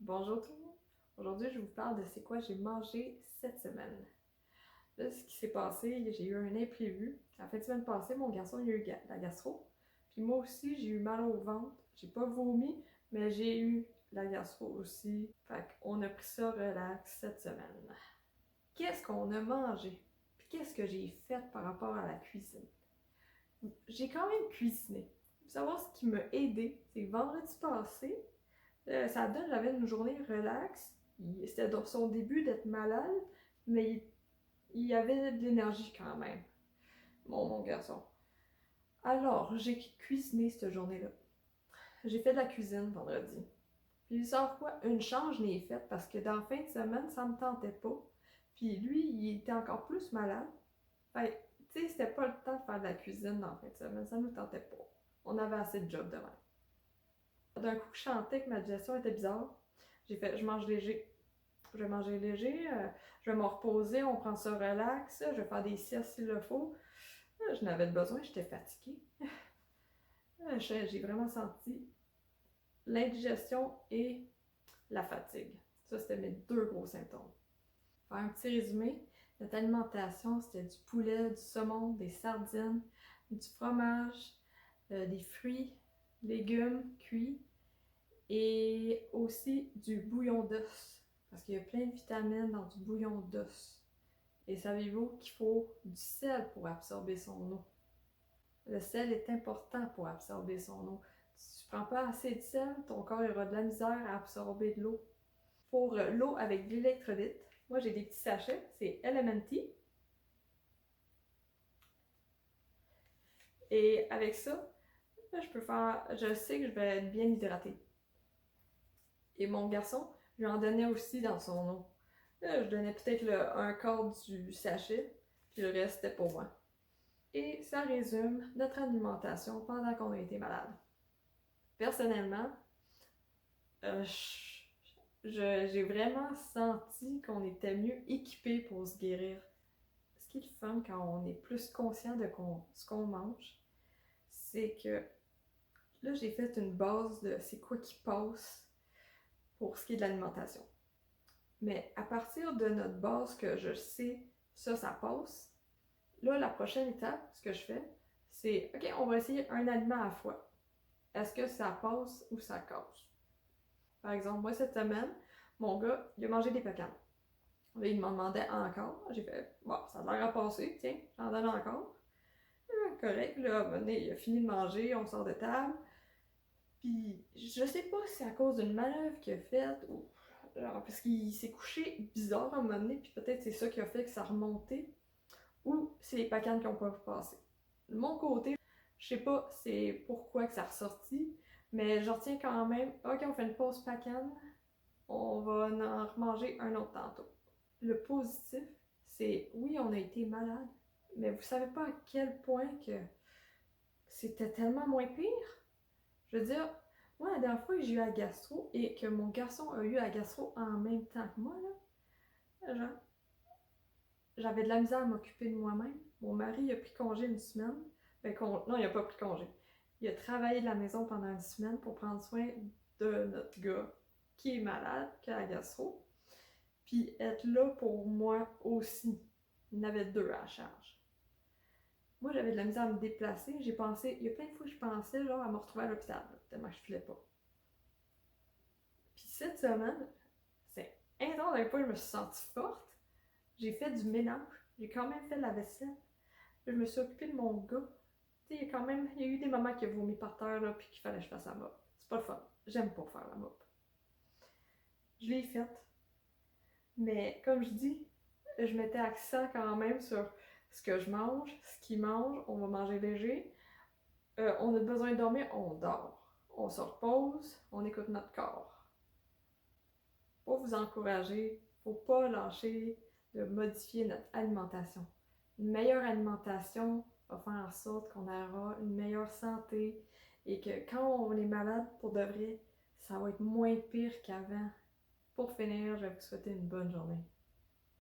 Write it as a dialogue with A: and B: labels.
A: Bonjour tout le monde! Aujourd'hui, je vous parle de c'est quoi j'ai mangé cette semaine. Là, ce qui s'est passé, j'ai eu un imprévu. La fin de semaine passée, mon garçon il a eu la gastro. Puis moi aussi, j'ai eu mal au ventre. J'ai pas vomi, mais j'ai eu la gastro aussi. Fait qu'on a pris ça relax cette semaine. Qu'est-ce qu'on a mangé? Puis qu'est-ce que j'ai fait par rapport à la cuisine? J'ai quand même cuisiné. Vous savoir ce qui m'a aidé, c'est vendredi passé, ça donne, j'avais une journée relax. C'était dans son début d'être malade, mais il y avait de l'énergie quand même, mon garçon. Alors, j'ai cuisiné cette journée-là. J'ai fait de la cuisine vendredi. Puis, sauf quoi, une chance, je l'ai faite parce que dans la fin de semaine, ça me tentait pas. Puis lui, il était encore plus malade. Fait tu sais, c'était pas le temps de faire de la cuisine dans la fin de semaine, ça nous tentait pas. On avait assez de job demain. D'un coup, je sentais que ma digestion était bizarre. J'ai fait, je mange léger. Je vais manger léger, je vais me reposer, on prend ça relax, je vais faire des siestes s'il le faut. Je n'avais besoin, j'étais fatiguée. J'ai vraiment senti l'indigestion et la fatigue. Ça, c'était mes deux gros symptômes. Pour faire un petit résumé, notre alimentation, c'était du poulet, du saumon, des sardines, du fromage, des fruits, légumes cuits et aussi du bouillon d'os. Parce qu'il y a plein de vitamines dans du bouillon d'os. Et savez-vous qu'il faut du sel pour absorber son eau? Le sel est important pour absorber son eau. Si tu ne prends pas assez de sel, ton corps aura de la misère à absorber de l'eau. Pour l'eau avec de l'électrolyte, moi j'ai des petits sachets, c'est Elementy. Et avec ça, je sais que je vais être bien hydratée. Et mon garçon, je lui en donnais aussi dans son eau. Là, je donnais peut-être un quart du sachet, puis le reste c'était pour moi. Et ça résume notre alimentation pendant qu'on a été malade. Personnellement, j'ai vraiment senti qu'on était mieux équipé pour se guérir. Ce qui est le fun quand on est plus conscient de ce qu'on mange, c'est que là, j'ai fait une base de c'est quoi qui passe pour ce qui est de l'alimentation. Mais à partir de notre base que je sais, ça passe, là, la prochaine étape, ce que je fais, c'est OK, on va essayer un aliment à la fois. Est-ce que ça passe ou ça casse? Par exemple, moi, cette semaine, mon gars, il a mangé des pécanes. Là, il m'en demandait encore. J'ai fait, bon, ça a l'air à passer, tiens, j'en donne encore. Correct, là, à un moment donné, il a fini de manger, on sort de table. Puis, je sais pas si c'est à cause d'une manœuvre qu'il a faite ou genre, parce qu'il s'est couché bizarre à un moment donné, puis peut-être c'est ça qui a fait que ça a remonté, ou c'est les pacanes qui n'ont pas passé. De mon côté, je sais pas c'est pourquoi que ça a ressorti, mais je retiens quand même, ok, on fait une pause pacane, on va en remanger un autre tantôt. Le positif, c'est oui, on a été malade, mais vous savez pas à quel point que c'était tellement moins pire. Je veux dire, moi, la dernière fois que j'ai eu la gastro et que mon garçon a eu la gastro en même temps que moi, là, genre, j'avais de la misère à m'occuper de moi-même. Mon mari a pris congé une semaine. Non, il n'a pas pris congé. Il a travaillé de la maison pendant une semaine pour prendre soin de notre gars qui est malade, qui a la gastro. Puis être là pour moi aussi. Il y en avait deux à la charge. Moi, j'avais de la misère à me déplacer. Il y a plein de fois que je pensais genre, à me retrouver à l'hôpital, tellement que je filais pas. Puis cette semaine, c'est intense à quel point je me suis sentie forte. J'ai fait du ménage. J'ai quand même fait de la vaisselle. Je me suis occupée de mon gars. Tu sais, il y a eu des moments qu'il a vomi par terre, là, puis qu'il fallait que je fasse la mop. C'est pas le fun. J'aime pas faire la mop. Je l'ai faite. Mais comme je dis, je mettais accent quand même sur ce que je mange, ce qu'il mange. On va manger léger. On a besoin de dormir, on dort. On se repose, on écoute notre corps. Pour vous encourager, faut pas lâcher de modifier notre alimentation. Une meilleure alimentation va faire en sorte qu'on aura une meilleure santé et que quand on est malade, pour de vrai, ça va être moins pire qu'avant. Pour finir, je vais vous souhaiter une bonne journée.